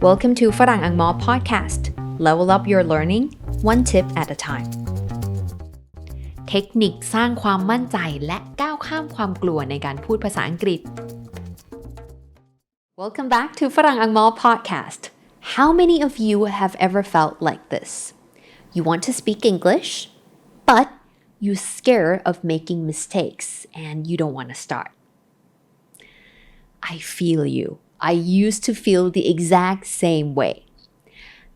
Welcome to Farang Angmor Podcast. Level up your learning, one tip at a time. เทคนิคสร้างความมั่นใจและก้าวข้ามความกลัวในการพูดภาษาอังกฤษ Welcome back to Farang Angmor Podcast. How many of you have ever felt like this? You want to speak English, but you're scared of making mistakes and you don't want to start. I feel you.I used to feel the exact same way.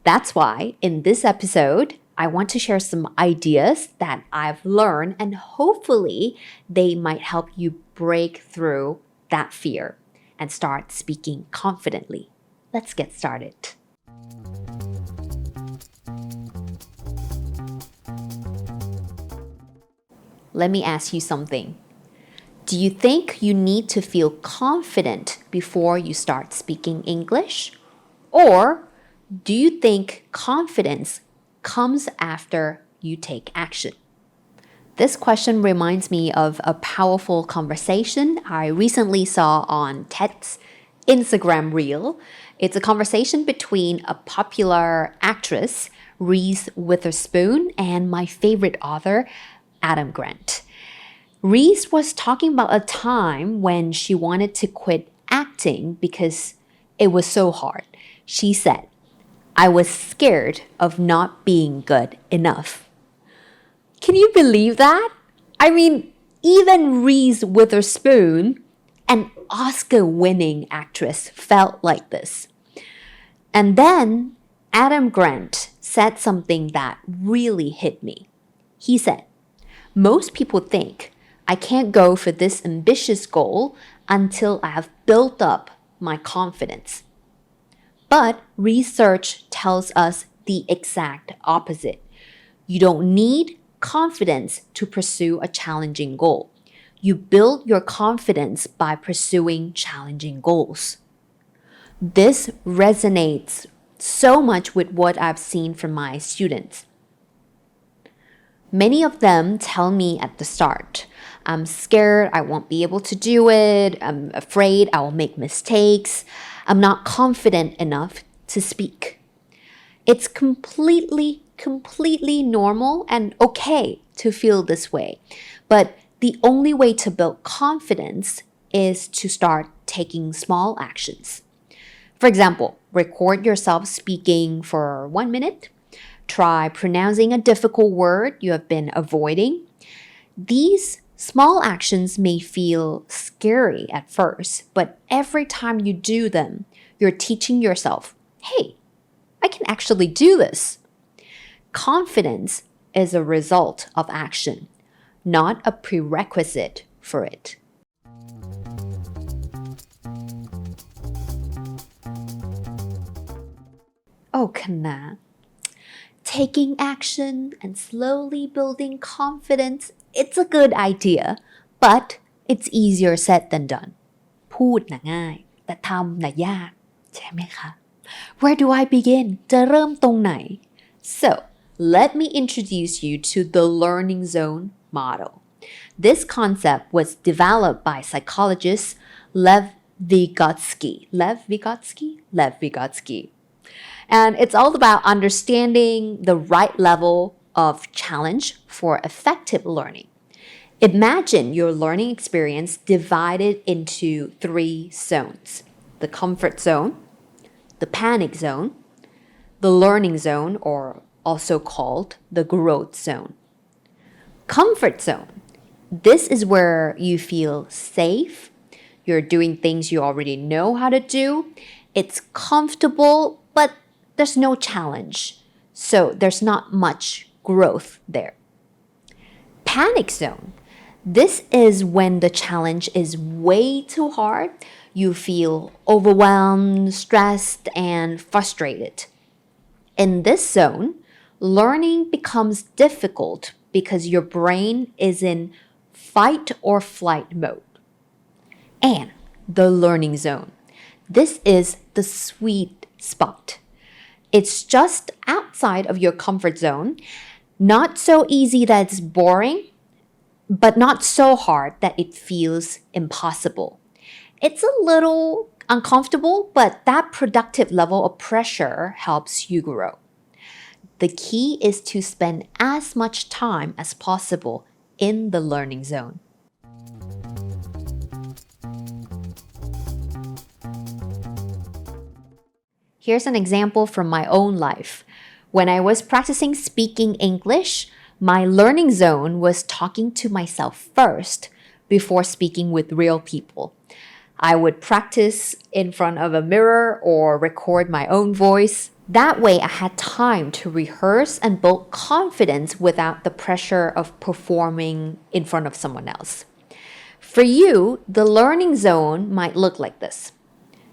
That's why in this episode, I want to share some ideas that I've learned and hopefully they might help you break through that fear and start speaking confidently. Let's get started. Let me ask you something.Do you think you need to feel confident before you start speaking English? Or do you think confidence comes after you take action? This question reminds me of a powerful conversation I recently saw on Ted's Instagram reel. It's a conversation between a popular actress, Reese Witherspoon, and my favorite author, Adam Grant.Reese was talking about a time when she wanted to quit acting because it was so hard. She said, I was scared of not being good enough. Can you believe that? I mean, even Reese Witherspoon, an Oscar-winning actress, felt like this. And then Adam Grant said something that really hit me. He said, most people think,I can't go for this ambitious goal until I have built up my confidence. But research tells us the exact opposite. You don't need confidence to pursue a challenging goal. You build your confidence by pursuing challenging goals. This resonates so much with what I've seen from my students.Many of them tell me at the start, I'm scared I won't be able to do it. I'm afraid I will make mistakes. I'm not confident enough to speak. It's completely normal and okay to feel this way. But the only way to build confidence is to start taking small actions. For example, record yourself speaking for 1 minute.Try pronouncing a difficult word you have been avoiding. These small actions may feel scary at first, but every time you do them, you're teaching yourself, hey, I can actually do this. Confidence is a result of action, not a prerequisite for it. Oh, Kana.Taking action and slowly building confidence, it's a good idea, but it's easier said than done. พูดน่ะง่ายแต่ทำน่ะยากใช่ไหมคะ Where do I begin? จะเริ่มตรงไหน So, let me introduce you to the learning zone model. This concept was developed by psychologist Lev Vygotsky.And it's all about understanding the right level of challenge for effective learning. Imagine your learning experience divided into 3 zones: the comfort zone, the panic zone, the learning zone, or also called the growth zone. Comfort zone. This is where you feel safe. You're doing things you already know how to do. It's comfortable, but there's no challenge, so there's not much growth there. Panic zone. This is when the challenge is way too hard. You feel overwhelmed, stressed, and frustrated. In this zone, learning becomes difficult because your brain is in fight or flight mode. And the learning zone. This is the sweet spot.It's just outside of your comfort zone, not so easy that it's boring, but not so hard that it feels impossible. It's a little Uncomfortable, but that productive level of pressure helps you grow. The key is to spend as much time as possible in the learning zone. Here's an example from my own life. When I was practicing speaking English, my learning zone was talking to myself first before speaking with real people. I would practice in front of a mirror or record my own voice. That way, I had time to rehearse and build confidence without the pressure of performing in front of someone else. For you, the learning zone might look like this.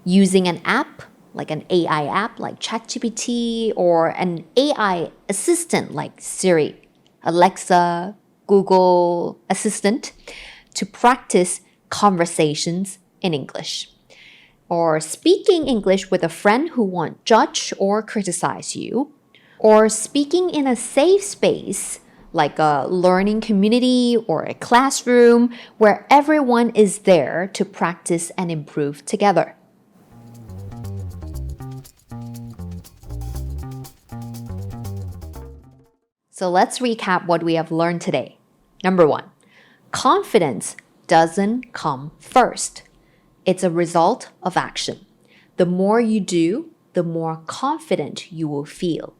Using an app, like an AI app like ChatGPT, or an AI assistant like Siri, Alexa, Google Assistant to practice conversations in English. Or speaking English with a friend who won't judge or criticize you. Or speaking in a safe space like a learning community or a classroom where everyone is there to practice and improve together. So let's recap what we have learned today. Number 1, confidence doesn't come first. It's a result of action. The more you do, the more confident you will feel.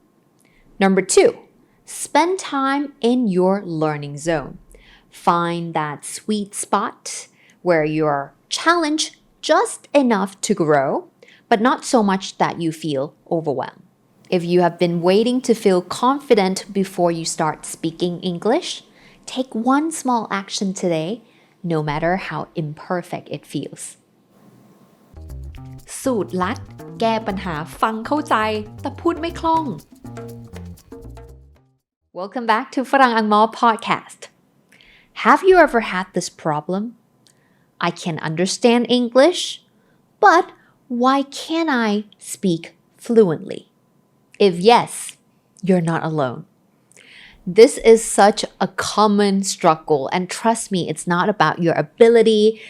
Number 2, spend time in your learning zone. Find that sweet spot where you're challenged just enough to grow, but not so much that you feel overwhelmed. If you have been waiting to feel confident before you start speaking English, take one small action today, no matter how imperfect it feels. สูตรลัดแก้ปัญหาฟังเข้าใจแต่พูดไม่คล่อง Welcome back to Farang Angmor Podcast. Have you ever had this problem? I can understand English, but why can't I speak fluently? If yes, you're not alone. This is such a common struggle, and trust me, it's not about your ability,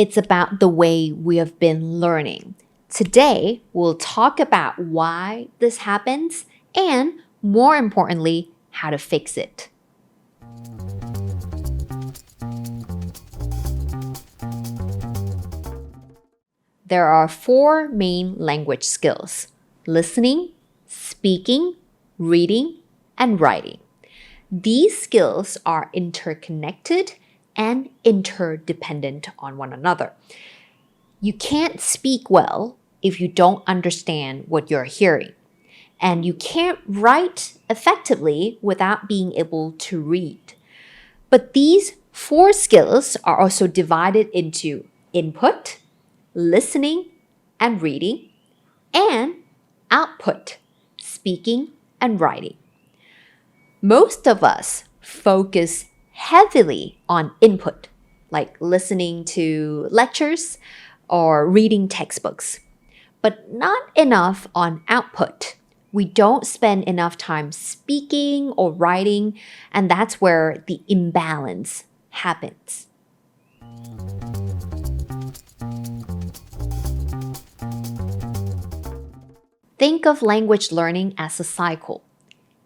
it's about the way we have been learning. Today, we'll talk about why this happens and, more importantly, how to fix it. There are 4 main language skills: listening, speaking, reading, and writing. These skills are interconnected and interdependent on one another. You can't speak well if you don't understand what you're hearing, and you can't write effectively without being able to read. But these 4 skills are also divided into input, listening and reading, and output, speaking and writing. Most of us focus heavily on input, like listening to lectures or reading textbooks, but not enough on output. We don't spend enough time speaking or writing, and that's where the imbalance happens. Think of language learning as a cycle.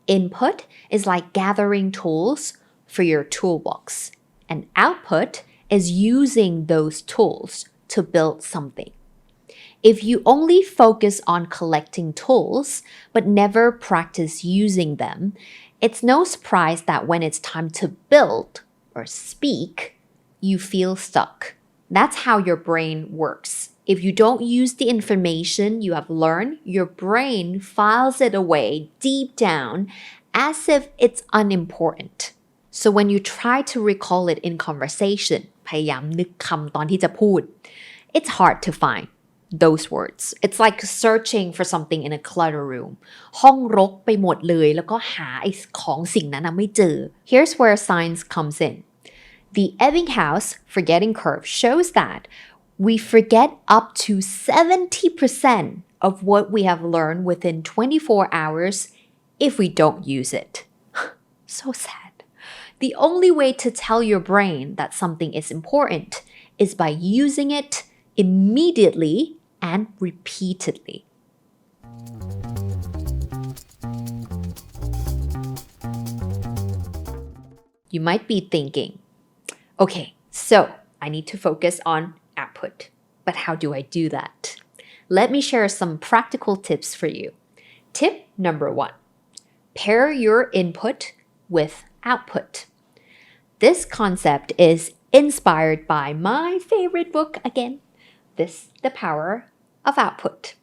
Input is like gathering tools for your toolbox, and output is using those tools to build something. If you only focus on collecting tools but never practice using them, it's no surprise that when it's time to build or speak, you feel stuck. That's how your brain works. If you don't use the information you have learned, your brain files it away deep down as if it's unimportant. So when you try to recall it in conversation, พยายามนึกคำตอนที่จะพูด it's hard to find those words. It's like searching for something in a clutter room. ห้องรกไปหมดเลยแล้วก็หาไอ้ของสิ่งนั้นไม่เจอ Here's where science comes in. The Ebbinghaus forgetting curve shows that we forget up to 70% of what we have learned within 24 hours if we don't use it. So sad. The only way to tell your brain that something is important is by using it immediately and repeatedly. You might be thinking, okay, so I need to focus on output, but how do I do that? Let me share some practical tips for you. Tip number 1, pair your input with output. This concept is inspired by my favorite book again, The Power of Output.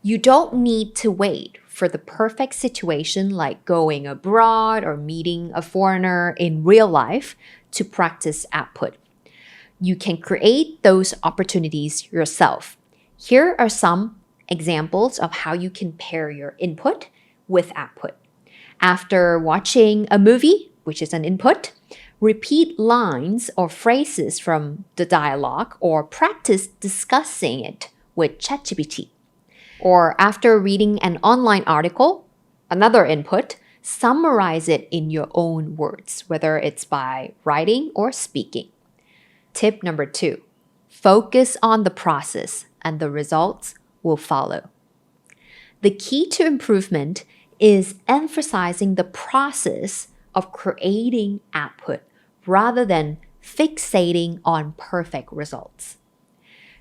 You don't need to wait for the perfect situation like going abroad or meeting a foreigner in real life to practice output. You can create those opportunities yourself. Here are some examples of how you can pair your input with output. After watching a movie, which is an input, repeat lines or phrases from the dialogue or practice discussing it with ChatGPT. Or after reading an online article, another input, summarize it in your own words, whether it's by writing or speaking. Tip number 2, focus on the process and the results will follow. The key to improvement is emphasizing the process of creating output rather than fixating on perfect results.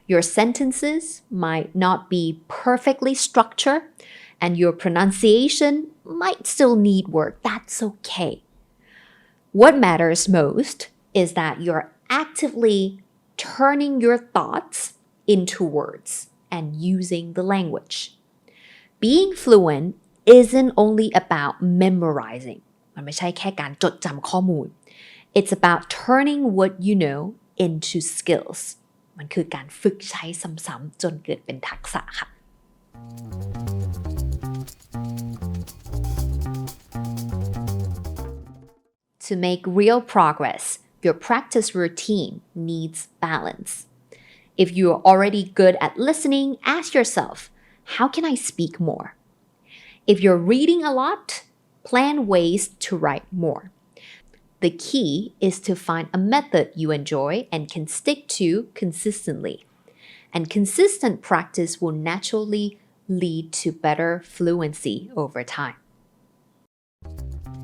Your sentences might not be perfectly structured and your pronunciation might still need work. That's okay. What matters most is that you're actively turning your thoughts into words and using the language. Being fluent isn't only about memorizing. มันไม่ใช่แค่การจดจำข้อมูล It's about turning what you know into skills. มันคือการฝึกใช้ซ้ำๆจนเกิดเป็นทักษะค่ะ To make real progress, your practice routine needs balance. If you're already good at listening, ask yourself, how can I speak more? If you're reading a lot, plan ways to write more. The key is to find a method you enjoy and can stick to consistently. And consistent practice will naturally lead to better fluency over time.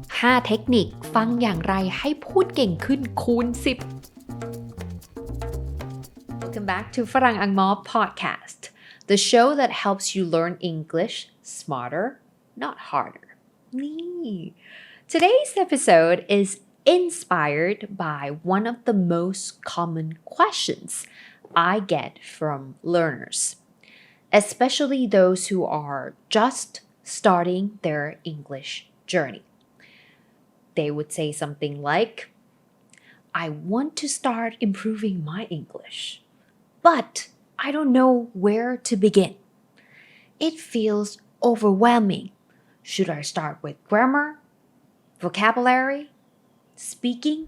5 เทคนิคฟังอย่างไรให้พูดเก่งขึ้นคูณ 10 Welcome back to Farang Angmor Podcast, the show that helps you learn English smarter, not harder. Today's episode is inspired by one of the most common questions I get from learners, especially those who are just starting their English journey. They would say something like, I want to start improving my English, but I don't know where to begin. It feels overwhelming. Should I start with grammar, vocabulary, speaking?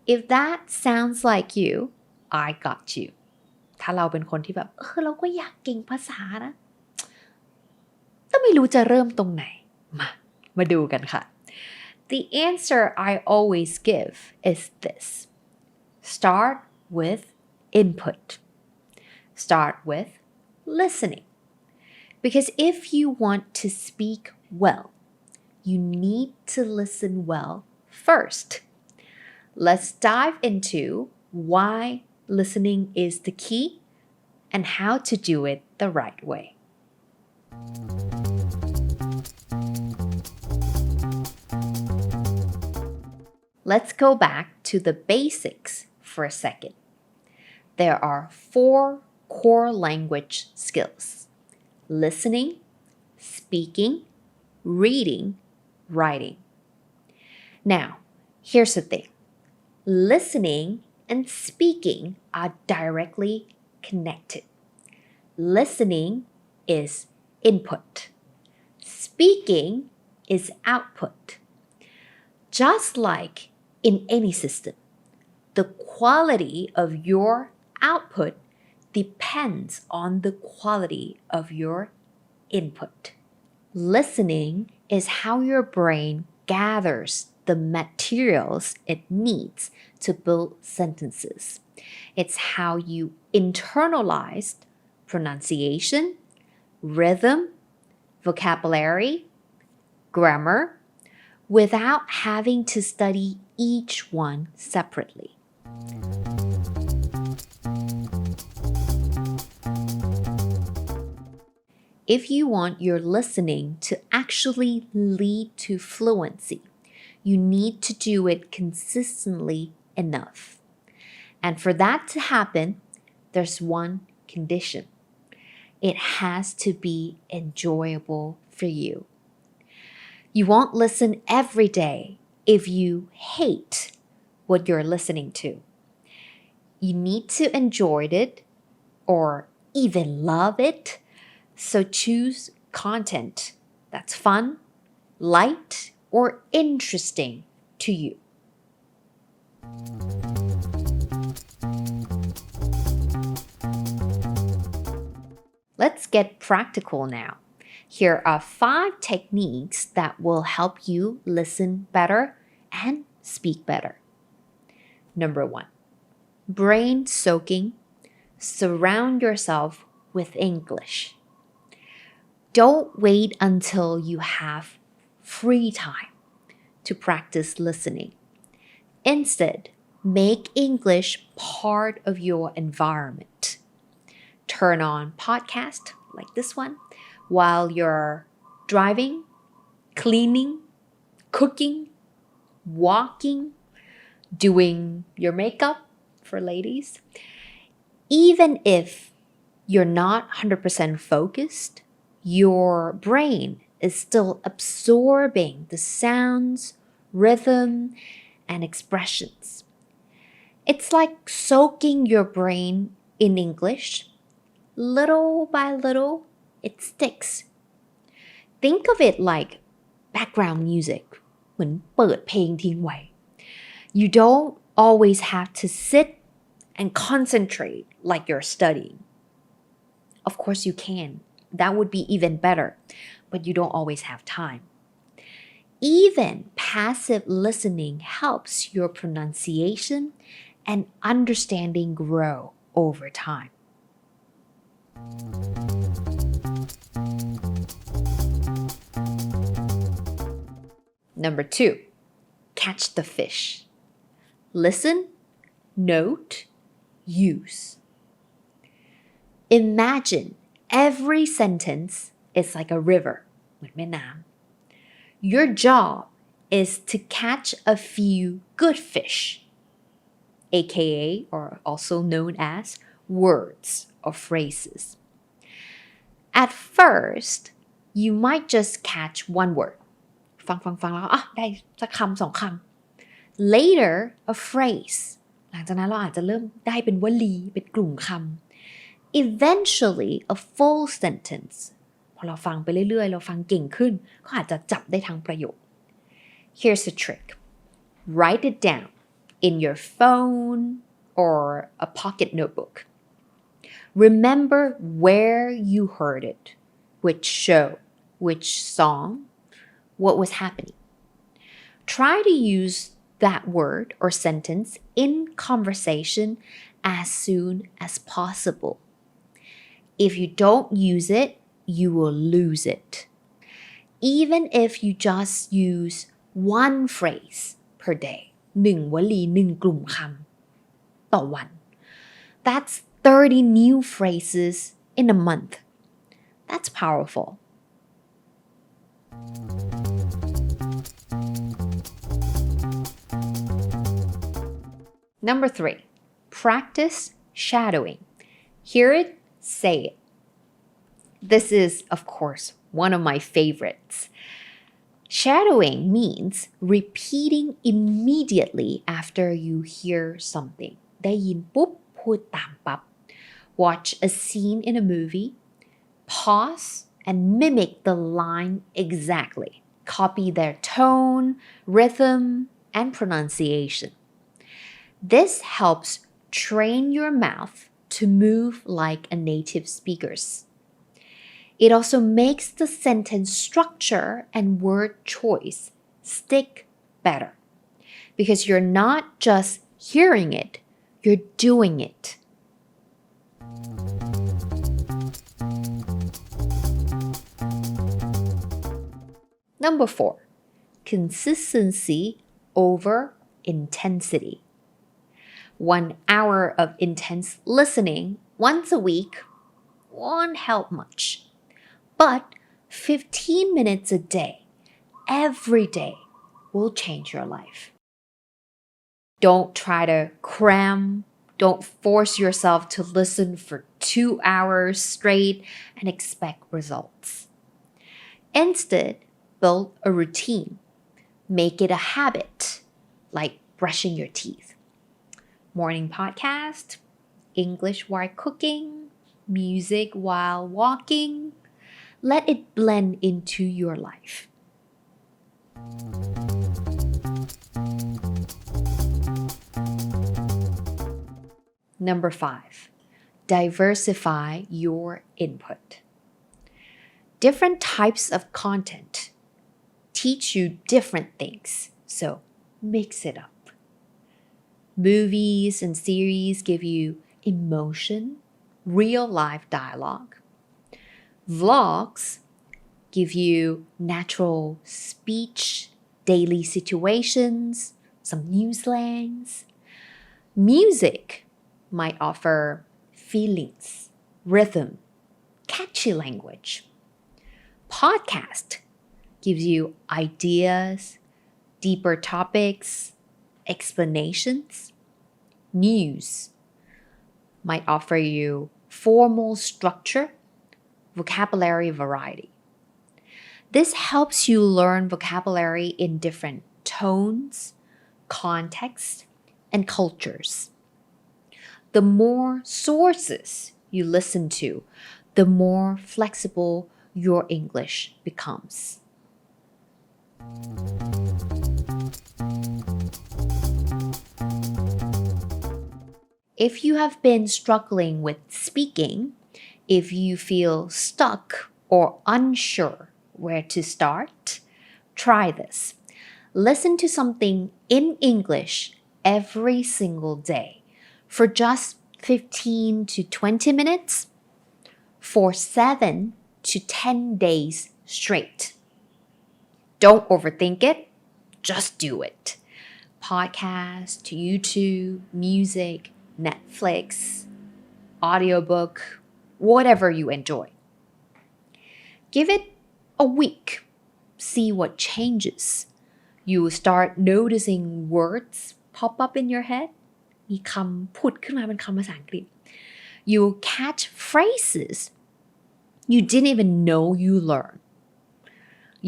If that sounds like you, I got you. ถ้าเราเป็นคนที่แบบเราก็อยากเก่งภาษานะแต่ไม่รู้จะเริ่มตรงไหนมาดูกันค่ะ The answer I always give is this. Start with input. Start with listening. Because if you want to speak well, you need to listen well first. Let's dive into why listening is the key and how to do it the right way. Let's go back to the basics for a second. There are 4 core language skills: listening, speaking, reading, writing. Now, here's the thing. Listening and speaking are directly connected. Listening is input. Speaking is output. Just like in any system, the quality of your output depends on the quality of your input. Listening is how your brain gathers the materials it needs to build sentences. It's how you internalize pronunciation, rhythm, vocabulary, grammar, without having to study each one separately. If you want your listening to actually lead to fluency, you need to do it consistently enough. And for that to happen, there's one condition. It has to be enjoyable for you. You won't listen every day if you hate what you're listening to. You need to enjoy it or even love it. So choose content that's fun, light, or interesting to you. Let's get practical now. Here are 5 techniques that will help you listen better and speak better. Number 1. Brain soaking. Surround yourself with English.Don't wait until you have free time to practice listening. Instead, make English part of your environment. Turn on podcast like this one while you're driving, cleaning, cooking, walking, doing your makeup for ladies. Even if you're not 100% focused,your brain is still absorbing the sounds, rhythm, and expressions. It's like soaking your brain in English. Little by little, it sticks. Think of it like background music, เหมือนเปิดเพลงทิ้งไว้ You don't always have to sit and concentrate like you're studying. Of course you can.That would be even better, but you don't always have time. Even passive listening helps your pronunciation and understanding grow over time. Number 2, catch the fish. Listen, note, use. Imagine.Every sentence is like a river เหมือนแม่น้ำ Your job is to catch a few good fish, aka or also known as words or phrases. At first, you might just catch one word. ฟังแล้วได้สักคำ2คำ Later, a phrase. หลังจากนั้นเราอาจจะเริ่มได้เป็นวลีเป็นกลุ่มคำEventually a full sentence พอเราฟังไปเรื่อยๆเราฟังเก่งขึ้นก็อาจจะจับได้ทั้งประโยค Here's a trick. Write it down in your phone or a pocket notebook. Remember where you heard it, which show, which song, what was happening. Try to use that word or sentence in conversation as soon as possible.If you don't use it, you will lose it. Even if you just use one phrase per day, 1 วลี 1 กลุ่มคำต่อวัน That's 30 new phrases in a month. That's powerful. Number 3, practice shadowing. Hear it.Say it. This is, of course, one of my favorites. Shadowing means repeating immediately after you hear something. ได้ยินปุ๊บพูดตามปั๊บ Watch a scene in a movie. Pause and mimic the line exactly. Copy their tone, rhythm, and pronunciation. This helps train your mouth.to move like a native speaker's. It also makes the sentence structure and word choice stick better because you're not just hearing it, you're doing it. Number 4, consistency over intensity. 1 hour of intense listening once a week won't help much, but 15 minutes a day, every day, will change your life. Don't try to cram. Don't force yourself to listen for 2 hours straight and expect results. Instead, build a routine. Make it a habit, like brushing your teeth. Morning podcast, English while cooking, music while walking. Let it blend into your life. Number 5, diversify your input. Different types of content teach you different things, so mix it up. Movies and series give you emotion, real-life dialogue. Vlogs give you natural speech, daily situations, some new slangs. Music might offer feelings, rhythm, catchy language. Podcast gives you ideas, deeper topics, explanations. News might offer you formal structure, vocabulary variety. This helps you learn vocabulary in different tones, contexts, and cultures. The more sources you listen to, the more flexible your English becomes. If you have been struggling with speaking, if you feel stuck or unsure where to start, try this. Listen to something in English every single day for just 15 to 20 minutes for 7 to 10 days straight. Don't overthink it, just do it. Podcast, YouTube, music, Netflix, audiobook, whatever you enjoy. Give it a week. See what changes. You will start noticing words pop up in your head. มีคำผุดขึ้นมาเป็นคำภาษาอังกฤษ You will catch phrases you didn't even know you learned.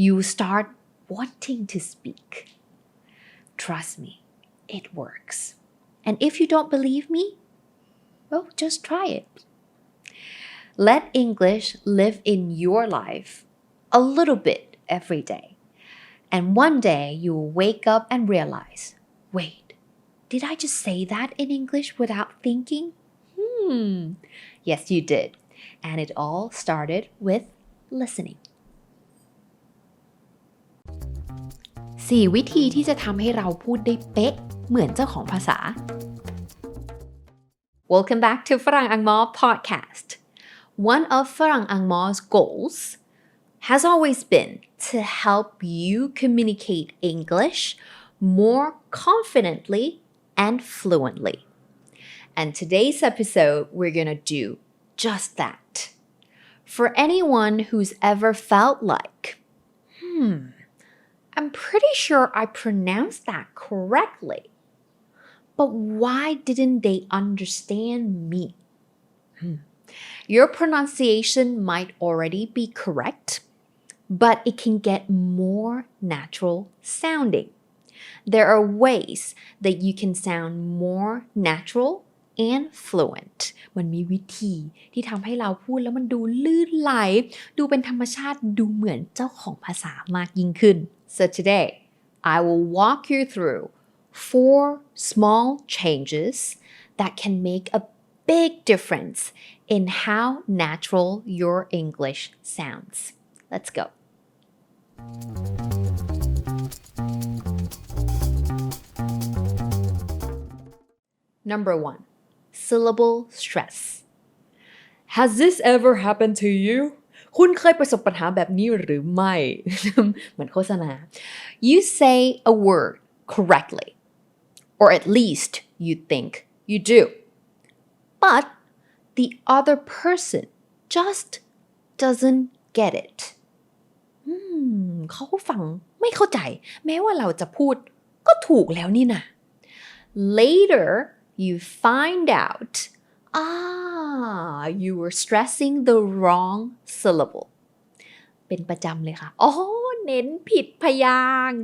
You will start wanting to speak. Trust me, it works. And if you don't believe me, well, just try it. Let English live in your life a little bit every day. And one day you will wake up and realize, wait, did I just say that in English without thinking? Yes, you did. And it all started with listening. 4 วิธีที่จะทำให้เราพูดได้เป๊ะเหมือนเจ้าของภาษา Welcome back to Farang Angmor Podcast. One of Farang Angmor's goals has always been to help you communicate English more confidently and fluently. And today's episode, we're gonna do just that. For anyone who's ever felt like, I'm pretty sure I pronounced that correctly, but why didn't they understand me? Your pronunciation might already be correct, but it can get more natural sounding. There are ways that you can sound more natural and fluent. มันมีวิธีที่ทำให้เราพูดแล้วมันดูลื่นไหลดูเป็นธรรมชาติดูเหมือนเจ้าของภาษามากยิ่งขึ้น So today I will walk you through 4 small changes that can make a big difference in how natural your English sounds. Let's go. Number 1, syllable stress. Has this ever happened to you? คุณเคยประสบปัญหาแบบนี้หรือไม่ เหมือนโฆษณา You say a word correctly or at least you think you do but the other person just doesn't get it เขาฟังไม่เข้าใจแม้ว่าเราจะพูดก็ถูกแล้วนี่นะ Later you find out you were stressing the wrong syllable เป็นประจำเลยค่ะเน้นผิดพยางค์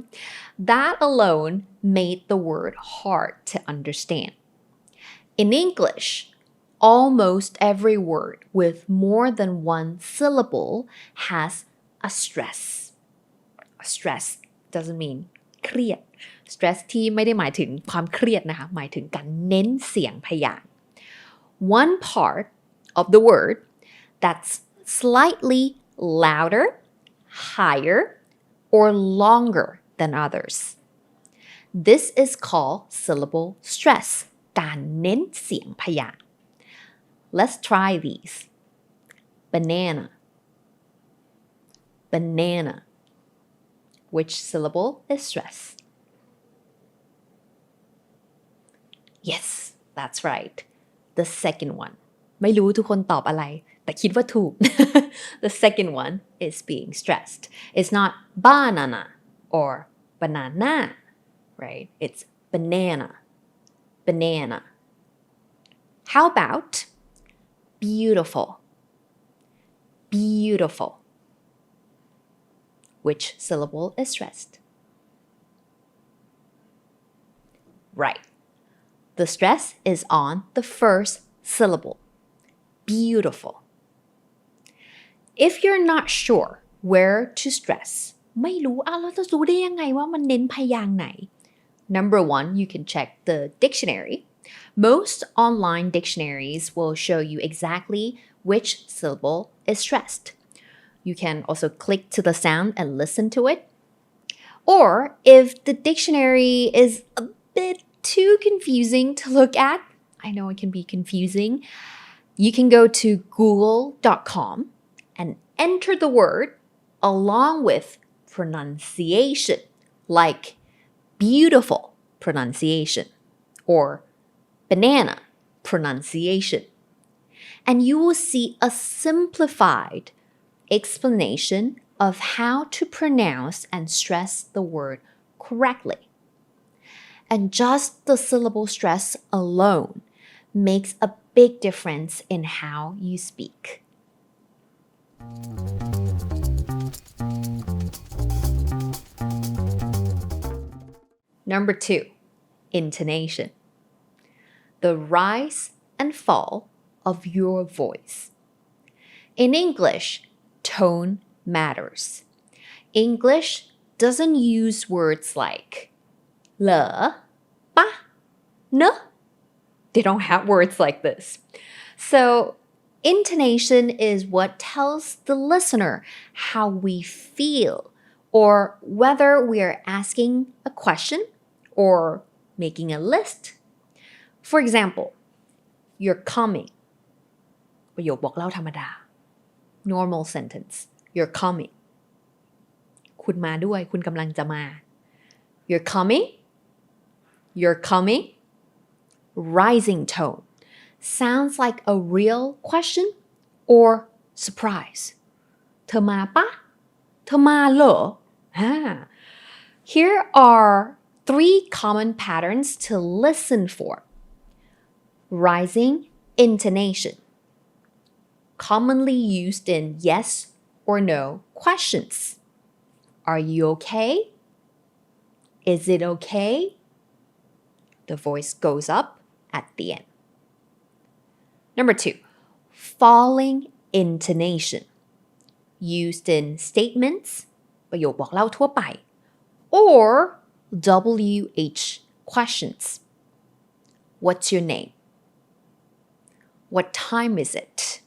That alone made the word hard to understand. In English, almost every word with more than one syllable has a stress. A stress doesn't mean เครียด stress ที่ไม่ได้หมายถึงความเครียดนะคะหมายถึงการเน้นเสียงพยางค์ One part of the word that's slightly louder, higher, or longer than others. This is called syllable stress การเน้นเสียงพยางค์ Let's try these. Banana. Banana. Which syllable is stressed? Yes, that's right. The second one. ไม่รู้ทุกคนตอบอะไรแต่คิดว่าถูก The second one is being stressed. It's not banana or banana, right? It's banana. Banana. How about beautiful? Beautiful. Which syllable is stressed? Right. The stress is on the first syllable. Beautiful. If you're not sure where to stress, ไม่รู้เราจะรู้ได้ยังไงว่ามันเน้นพยางค์ไหน Number one, you can check the dictionary. Most online dictionaries will show you exactly which syllable is stressed. You can also click to the sound and listen to it. Or if the dictionary is a bit too confusing to look at, I know it can be confusing, you can go to google.com and enter the word along with pronunciation, like beautiful pronunciation or banana pronunciation. And you will see a simplified explanation of how to pronounce and stress the word correctly. And just the syllable stress alone makes a big difference in how you speak. Number two, intonation. The rise and fall of your voice. In English, tone matters. English doesn't use words like เหรอ ปะ เนอะ They don't have words like this. So, intonation is what tells the listener how we feel or whether we are asking a question or making a list. For example, you're coming. ประโยคบอกเล่าธรรมดา Normal sentence. You're coming. คุณมาด้วย คุณกำลังจะมา You're coming. You're coming. Rising tone. Sounds like a real question or surprise. เธอมาปะ เธอมาเหรอ Here are 3 common patterns to listen for. Rising intonation. Commonly used in yes or no questions. Are you okay? Is it okay? The voice goes up at the end. Number 2, falling intonation. Used in statements, ประโยคบอกเล่าทั่วไป or WH questions. What's your name? What time is it?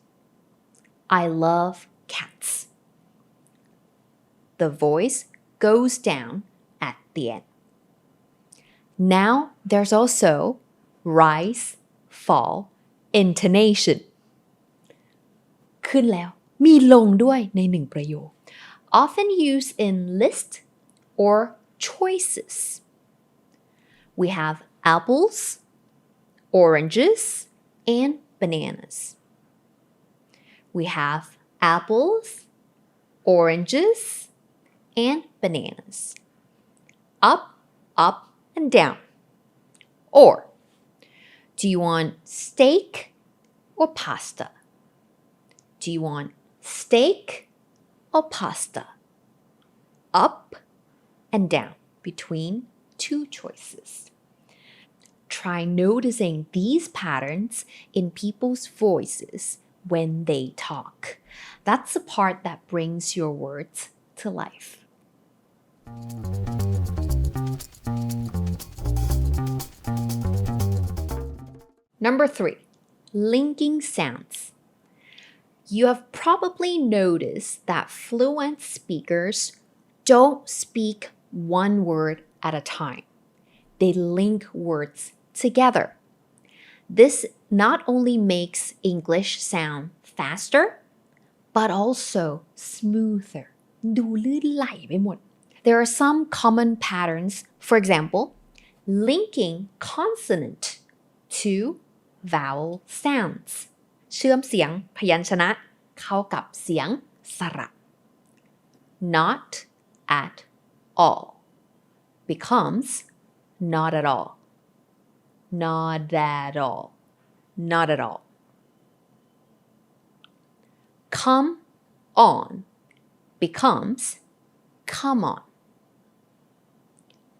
I love cats. The voice goes down at the end. Now there's also rise, fall, intonation. ขึ้นแล้ว มีลงด้วยในหนึ่งประโยค often used in list or choices. We have apples, oranges, and bananas. We have apples, oranges, and bananas. Up, up, and down. Or, do you want steak or pasta? Do you want steak or pasta? Up and down between two choices. Try noticing these patterns in people's voices when they talk. That's the part that brings your words to life. Number 3, linking sounds. You have probably noticed that fluent speakers don't speak one word at a time. They link words together. This not only makes English sound faster, but also smoother. ดูลื่นไหลไปหมด There are some common patterns, for example, linking consonant to vowel sounds. เชื่อมเสียงพยัญชนะเข้ากับเสียงสระ Not at all becomes not at all. Not at all. Not at all. Come on becomes come on.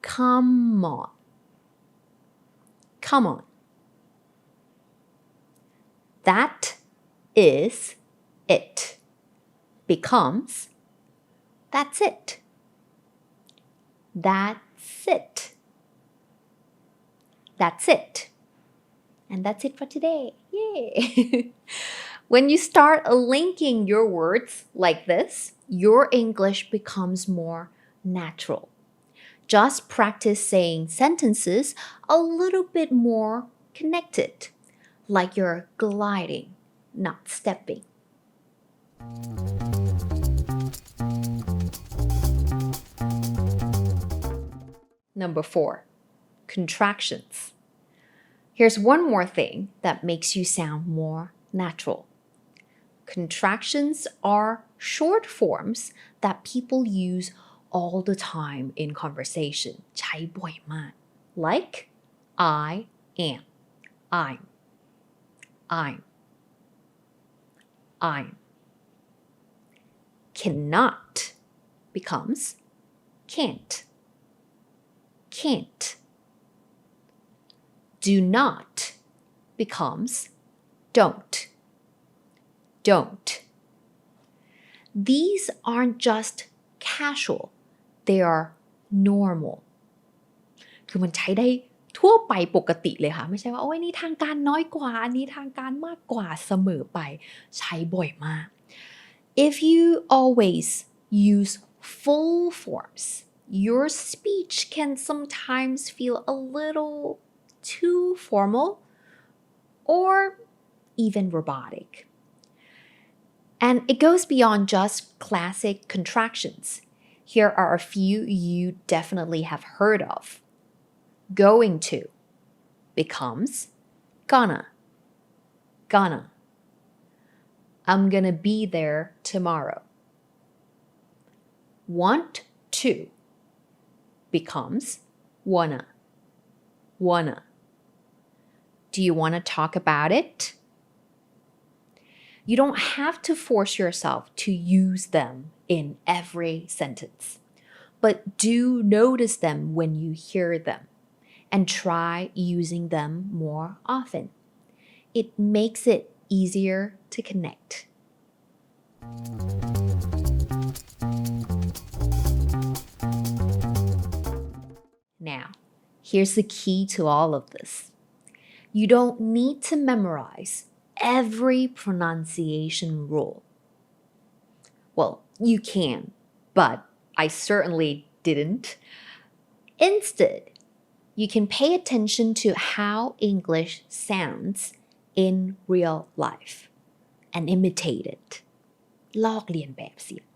Come on. Come on. That is it becomes that's it. That's it. That's it. And that's it for today. Yay! When you start linking your words like this, your English becomes more natural. Just practice saying sentences a little bit more connected, like you're gliding, not stepping. Number 4, contractions. Here's one more thing that makes you sound more natural. Contractions are short forms that people use all the time in conversation. ใช้บ่อยมาก Like I am, I'm. Cannot becomes can't. Do not becomes don't. These aren't just casual, they are normal. คือมันใช้ได้ทั่วไปปกติเลยค่ะไม่ใช่ว่าโอ้ยนี่ทางการน้อยกว่าอันนี้ทางการมากกว่าเสมอไปใช้บ่อยมาก If you always use full forms, your speech can sometimes feel a little too formal or even robotic. And it goes beyond just classic contractions. Here are a few you definitely have heard of. Going to becomes gonna. I'm gonna be there tomorrow. Want to becomes wanna. Do you want to talk about it? You don't have to force yourself to use them in every sentence, but do notice them when you hear them and try using them more often. It makes it easier to connect. Now, here's the key to all of this. You don't need to memorize every pronunciation rule. Well, you can, but I certainly didn't. Instead, you can pay attention to how English sounds in real life and imitate it. ลอกเลียนแบบเสียง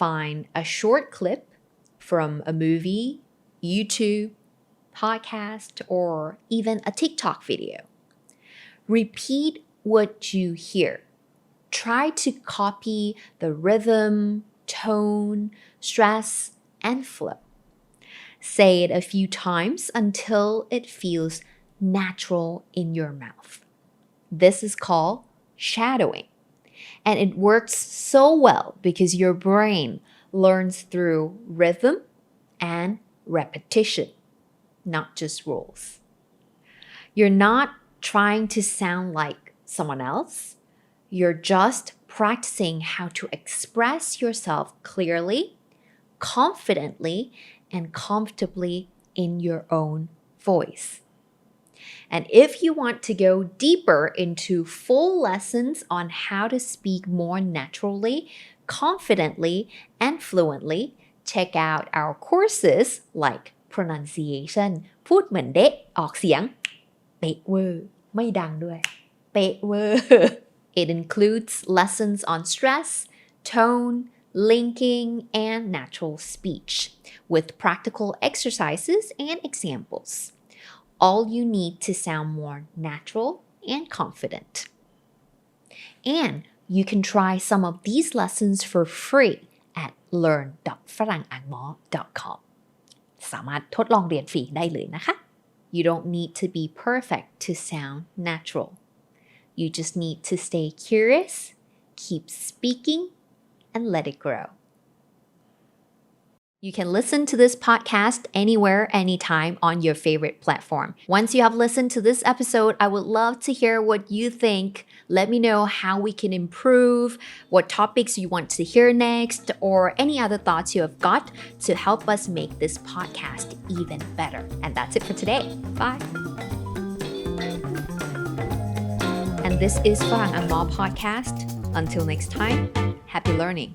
Find a short clip from a movie, YouTube, podcast, or even a TikTok video. Repeat what you hear. Try to copy the rhythm, tone, stress, and flow. Say it a few times until it feels natural in your mouth. This is called shadowing. And it works so well because your brain learns through rhythm and repetition, not just rules. You're not trying to sound like someone else. You're just practicing how to express yourself clearly, confidently, and comfortably in your own voice. And if you want to go deeper into full lessons on how to speak more naturally, confidently, and fluently, check out our courses like pronunciation พูดเหมือนเดะออกเสียงเป๊ะเวอร์ไม่ดังด้วยเป๊ะเวอร์ It includes lessons on stress, tone, linking, and natural speech with practical exercises and examples.All you need to sound more natural and confident. And you can try some of these lessons for free at learn.farangangmor.com สามารถทดลองเรียนฟรีได้เลยนะคะ You don't need to be perfect to sound natural. You just need to stay curious, keep speaking, and let it grow.You can listen to this podcast anywhere, anytime on your favorite platform. Once you have listened to this episode, I would love to hear what you think. Let me know how we can improve, what topics you want to hear next, or any other thoughts you have got to help us make this podcast even better. And that's it for today. Bye. And this is Farang Angmor Podcast. Until next time, happy learning.